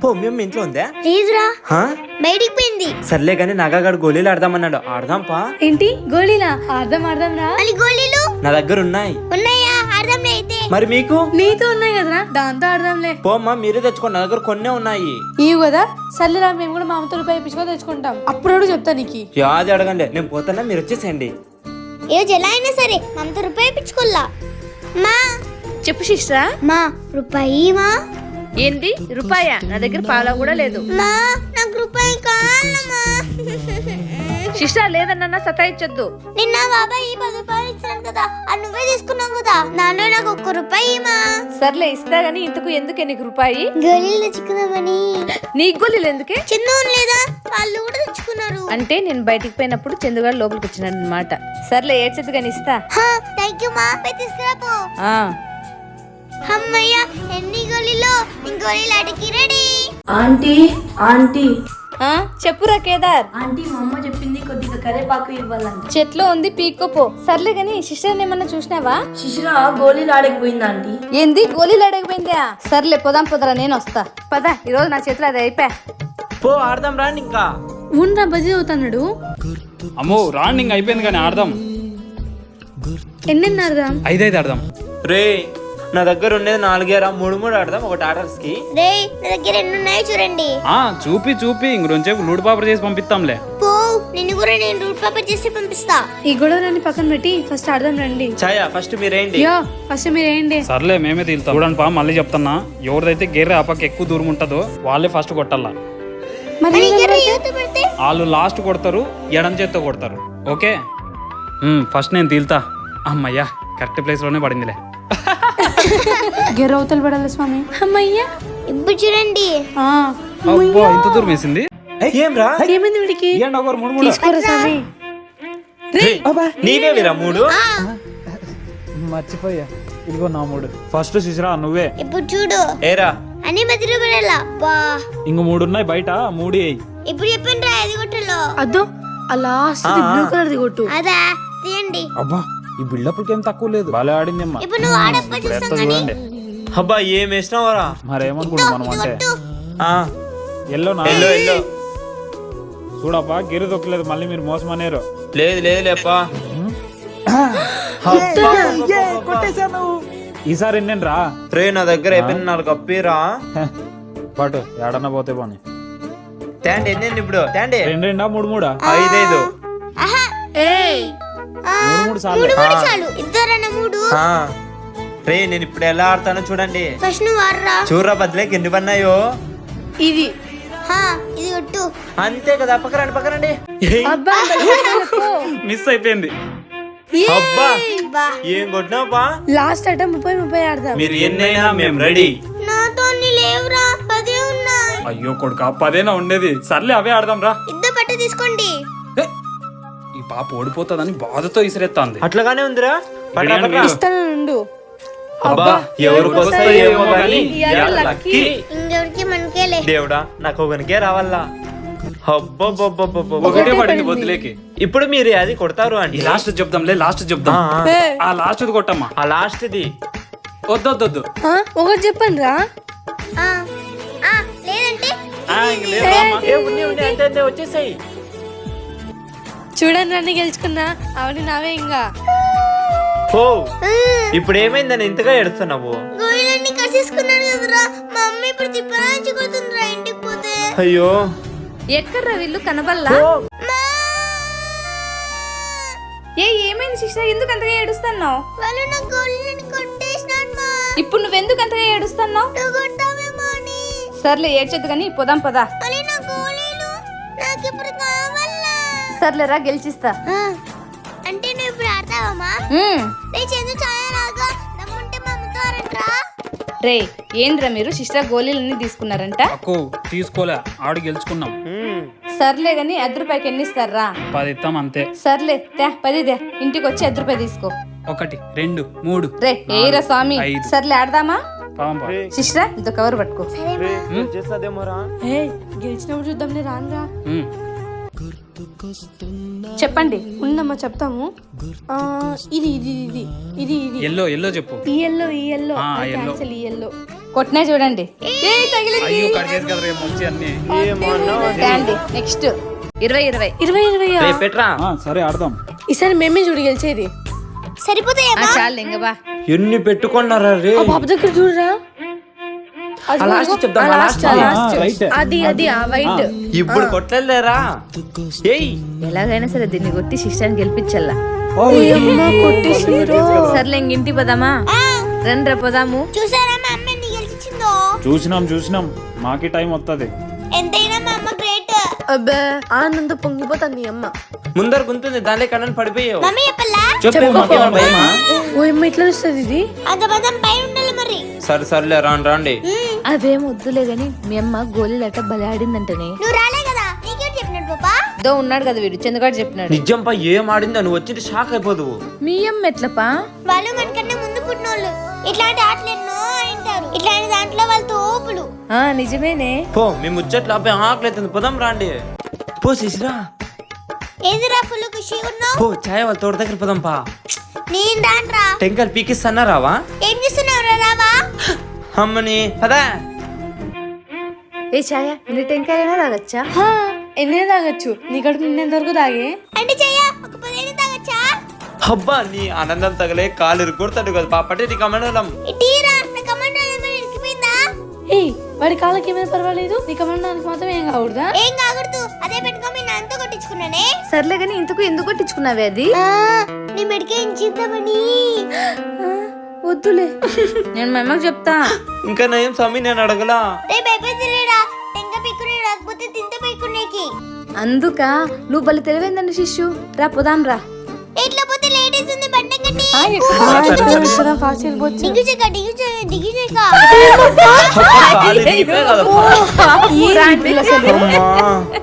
పో మేము ఇంట్లో ఉందా? లేదురా, హా? బయటికి పోయింది. సర్లే గాని నగాగాడు గోళీలు ఆడదామన్నాడు. ఆడదాం పా. ఏంటి గోళీలా? ఆడదాం రా. మళ్ళీ గోళీలు నా దగ్గర ఉన్నాయి. ఉన్నాయా? ఆడదాంలే అయితే. మరి మీకు? నీతో ఉన్నాయి కదరా, దాంతో ఆడదాంలే. పోమ్మా, మీరే తెచ్చుకోండి. నా దగ్గర కొన్నే ఉన్నాయి. ఇవి కదా, సర్లేరా మేము కూడా మా అమ్మతో రూపాయి ఇప్పించుకొని తెచ్చుకుంటాం. అప్పుడు చెప్తా నీకు. యాది అడగండి, నేను పోతానా, మీరు వచ్చేసేయండి. ఎలా అయినా సరే మమత రూపాయి ఇప్పించుకోల్లా. మా చెప్పు సిస్టరా. మా రూపాయి మా ఏంది రూపాయా? నా దగ్గర పాలా కూడా లేదు. మా నాకు రూపాయి కావాలమ్మా. సిస్టర్ లేదన్నా సతాయించొద్దు. నిన్న బాబాయ్ 10 రూపాయలు ఇచ్చినాను కదా, అది నువ్వే తీసుకున్నావు కదా, దాంట్లో నాకు 1 రూపాయి మా. సర్లే ఇస్తా గానీ ఇంతకు ఎందుకే నీకు రూపాయి? గోళీలు తెచ్చుకుందామని. నీకు గోళీలు ఎందుకే? చిన్న లేదా, వాళ్ళు కూడా తెచ్చుకున్నారు. అంటే నేను బయటికి పోయినప్పుడు చందుగాడు లోపలికి వచ్చినాడు అనమాట. సర్లే ఏడ్చదు గాని ఇస్తా. థ్యాంక్ యూ మా, పోయి తీసుకురాపో. అమ్మయ్య, ఎన్ని గోళీలో గోళీలు అడిగి రెడీ. ఆంటీ ఆంటీ చెప్పురా కేదార్. ఆంటీ మా అమ్మ చెప్పింది కొద్దిగా కరేపాకు ఇవ్వాలంట. చెట్లో ఉంది పీక్కోపో. సర్లే గాని సిస్టర్ ఏమన్నా చూసినావా? శిశిర గోళీలు ఆడకపోయిందా ఆంటీ? ఏంది గోళీలు అడగపోయిందా? సర్లే పోదాం పోదరా, నేను వస్తా. పద, ఈరోజు నా చేతిలో అది అయిపోయా. పో ఆడదాం రాండి. ఇంకా ఊన్రా బజీ అవుతాడు. అమ్మో రాండి, ఇంక అయిపోయింది కానీ ఆడదాం. ఎన్ని ఆడదాం? 5 ఆడదాం. రే, నా దగ్గర ఉండేది 4 3 ఆడదాం. ఒకటి ఆర్డర్స్ కి. రే, నా దగ్గర ఎన్ని ఉన్నాయో చూడండి. చూపి ఇంక రెండుసేపు లూడ్ పాపర్ చేసి పంపిస్తాంలే. పో, నిన్ను కూడా నేను రూట్ పేపర్ చేసి పంపిస్తా. ఈ గొడవలన్నీ పక్కన పెట్టి ఫస్ట్ ఆడదాం రండి. ఛాయా, ఫస్ట్ మీరేంటి? యో ఫస్ట్ మీరేంటి? సర్లే మేమే తీలుతాం. చూడండి పా, మళ్ళీ చెప్తున్నా, ఎవరిదైతే గేర్రె ఆపక్క ఎక్కువ దూరం ఉంటుందో వాళ్ళే ఫస్ట్ కొట్టాలా. మరి వాళ్ళు లాస్ట్ కొడతారు, ఎడం చేత్తో కొడతారు. ఓకే, ఫస్ట్ నేను తీలుతా. అమ్మయ్యా, కరెక్ట్ ప్లేస్ లోనే పడిందిలే. గెర్రవతలు పడాలి స్వామి. అమ్మయ్యా, ఇప్పుడు చూడండి. అబ్బో, ఇంత దూరం వేసింది. ఏం రా? ఏమైంది వీడికి? ఇయ్యండి ఒకరు 3 తీసుకోరా స్వామి. నీవే వీరా 3? మర్చిపోయా, ఇదిగో నా 3. ఫస్ట్ శిశిరా నువ్వే. ఇప్పుడు చూడు. ఏరా అన్ని మధ్యలో పడాలా. బా, ఇంక 3 ఉన్నాయి బయట, 3 వేయి. ఇప్పుడు చెప్పండి రా, అది కొట్టలో. అదో ఆ లాస్ట్ బ్లూ కలర్ ది కొట్టు. అదా, తీయండి. అబ్బా, ఈ బిల్డప్లకి ఏం తక్కువ లేదు, బాగా ఆడింది అమ్మా. ఇప్పుడు నువ్వు ఆడప్ప చూస్తాం కానీ. చూడండి, అబ్బా ఏం వేసినావరా? మరేమనుకుంటాం మనం అంటే. ఎల్లో ఎల్లో చూడబ్బా, గిరి దొక్కలేదు, మళ్ళీ మీరు మోసం అనేరు. లేదు లేపా. ఈసారి ఎన్నేను రా. రే, నా దగ్గర అయిపోయింది 4 కప్పీరా. పాటు ఏడన్నా పోతే పోనీ. తాండి ఎన్ని ఇప్పుడు? తాండి 2 3 5 5. ఆహా, ఏయ్ 3 చాలు. 3 చాలు. ఇద్దరన్న 3. రే, నేను ఇప్పుడు ఎలా ఆడతానో చూడండి. ఫస్ట్ నువ్వు ఆడరా. చూర్రా బద్దలేకి ఎన్ని పన్నాయో. ఇది ఇది కొట్టు. అంతే కదా, పక్కరండి. అబ్బా మిస్ అయిపోయింది. అబ్బా, బా, ఏం కొట్టినావా? లాస్ట్ అట 30 ఆడదాం. మీరు ఎన్నైనా మేము రెడీ. నాతో లేవురా, 10 ఉన్నాయి. అయ్యో కొడుకా, 10 ఉండేది. సర్లే అవే ఆడదాం రా. ఇద్దరు పట్టు తీసుకోండి. ఈ పాప ఓడిపోతుందని బాధతో ఇసిరెత్తాంది. అట్లాగానే ఉందిరా. ఇస్తాను నుండు. అబ్బా, ఎవరికి వస్తాయేమో గానీ ఇవాళ లక్కీ. ఇంకెవరికి మనకేలే. దేవుడా, నాకు ఒకనికే రావాలా. ఒకటే పడింది బొద్దులేకి. ఇప్పుడు మీరు అది కొడతారు అండి. లాస్ట్ చెప్దాంలే, లాస్ట్ చెప్దాం. ఆ లాస్ట్ కొట్టమ్మా. ఆ లాస్ట్ ది వద్దొద్దు. ఒకటి చెప్పండి రా. లేదంటే వచ్చేసాయి. చూడండి నన్ను గెలుచుకున్నా. అవన్నీ నావే ఇంకా. ఓ, ఇప్పుడు ఏమైందని ఇంతగా ఏడుస్తున్నావు? గోళీలన్నీ కసేసుకున్నాను కదరా, మా అమ్మ ఇప్పుడు తిప్పరాంచి కొడుతుందిరా ఇంటికి పోతే. అయ్యో, ఎక్కడ్రా వీళ్ళు కనబల్లా? ఏమైంది సిస్టర్, ఎందుకు అంతగా ఏడుస్తున్నావు? వాళ్ళు నా గోళీలని కొట్టేసినారు మా. ఇప్పుడు నువ్వెందుకు అంతగా ఏడుస్తున్నావు? నువ్వు కొడతావేమో అని. సర్లే ఏడ్చొద్దు కానీ పోదాం పదా. మళ్ళీ నా గోళీలు నాకు ఇప్పుడు కావాలా. సర్లేరా, గెలిచిస్తా. అంటే నువ్వు ఇప్పుడు ఆడతావమ్మా? నేను చందు ఛాయలాగా నమ్ముంటే మా అమ్మతో ఆడంట్రా. రే, ఏంద్రా మీరు సిస్టర్ గోళీలన్నీ తీసుకున్నారంట? అక్కో తీసుకోలే, ఆడు గెలుచుకున్నాం. సర్లే గాని ₹1 ఎన్ని ఇస్తారా? 10 ఇస్తాం అంతే. సర్లే 10 దే, ఇంటికి వచ్చి ₹1 తీసుకో. 1 2 3 రే ఏరా స్వామి. 5. సర్లే ఆడదామా? పాపం సిస్టర్ ఇంత కవర్ పట్టుకో. చేస్తాదేమోరా. గెలిచినప్పుడు చూద్దాంలే, రానురా. చెప్పండి. ఉన్నమ్మా చెప్తాము. ఇది ఇది ఇది ఇది ఇది ఎల్లో చెప్పు. ఈ ఎల్లో ఆ, yellow. క్యాన్సిల్. ఈ ఎల్లో కొట్టినా చూడండి అయ్యో కట్ చేసి కదా రేపు మంచి అన్ని రండి నెక్స్ట్ 20 20 పెట్రా సరే ఆడదాం. ఈసారి మేమే చూడు గెలిచేది. సరిపోతాయమ్మా చాలు ఇంకా బా ఎన్ని పెట్టుకున్నారా రే ఆ బాబు దగ్గర చూడరా. అది ఆ last ఇదిగో, చెప్దాం, ఆ ఆ last, last. ఆ last. right. అది ఆ వైట్. ఇప్పుడు కొట్టలేరా ఏయ్ ఎలాగైనా సరే దీన్ని కొట్టి శిష్టాన్ని గెలిపించల్లా. కొట్టేసిరో. సర్లే ఇంక ఇంటికి పోదామా? రండి రా పోదాము. చూసారా మా అమ్మ ఎన్ని గెలిచిందో? చూసినాం మాకి టైం వస్తుంది. ఎంతైనా మా అమ్మ గ్రేట్. అబ్బే ఆనందంతో పొంగిపోతాను నీ అమ్మ. ముందర గుంతుంది దానిలో కన్నా పడిపోయావు. మమ్మీ చెప్పల్లా? చెప్పు మాకేమైనా భయమా? ఓ అమ్మ ఇట్లా వస్తుంది ఇది. అంత బదం పై ఉండాలి మరి. సర్లే రాండి అవేం వద్దులే గాని మీ అమ్మ గోళీలట బలి ఆడిందంటనే. నువ్వు రాలే కదా, నీకేం చెప్పినాడు పాపా? దో ఉన్నాడు కదా వీడు చందుగాడు చెప్పినాడు. నిజంపా ఏం ఆడిందా నువ్వు వచ్చింది షాక్ అయిపోదు. మీ అమ్మ ఎట్లపా? వాళ్ళు మనకన్నా ముందు పుట్టినోళ్ళు. ఇట్లాంటి ఆటలు ఎన్నో ఆడింటారు. ఇట్లాంటి దాంట్లో వాళ్ళు తోపులు. నిజమేనే. పో మీ ముచ్చట్లు అబ్బాయి ఆకలి అవుతుంది పోదాం రాండి. పో శిశిరా ఏందిరా ఫుల్ ఖుషిగా ఉన్నావు? పో ఛాయ్ వాళ్ళ తోట దగ్గర పోదాం పా. నేను రానురా. టెంకాయలు పీకిస్తానా రావా? ఏం చేస్తున్నావురా రావా? అమ్మని పదా. ఏ ఛాయ ఇన్ని టెంకాయలైనా తాగచ్చా? ఎన్నే తాగొచ్చు, నీ కడుపు నిన్నేంత వరకు తాగే. అంటే చెయ్య ఒక 10 తాగచ్చా? అబ్బా నీ ఆనందం తగలే కాలు ఇరుకొడతాడు కదా పాపటే నీ కమండలం. ఇటీరా నా కమాండ్ ఇరికిపోయిందా? ఏయ్ వాడి కాళ్ళకి ఏమైనా పర్వాలేదు, నీ కమలడానికి మాత్రం ఏం కాకూడదా? ఏం కాకూడదు, అదే పెట్టుకొని నాన్నతో కొట్టించుకున్నానే. సర్లే గాని ఇంతకు ఎందుకు కొట్టించుకున్నావే అది? నీ మెడికే ఇచ్చిద్దామని. వద్దులే నేను మా అమ్మకి చెప్తా. ఇంకా నయం స్వామి నేను అడగలా. రే భయపడిరా, టెంక పీక్కునే రాకపోతే తింటే పీక్కునేకి. అందుక నువ్వు బలి తెలివైందండి శిష్యు. రా పోదాం రా. ఎట్లా పోతే లేడీస్ ఉంది బండకట్టి. ఫాస్ట్ వెళ్ళిపోవచ్చు. డిగిజేక కాలు ఇరిగిపోయాయి కదా. ఈ పిల్ల అసలు. అమ్మా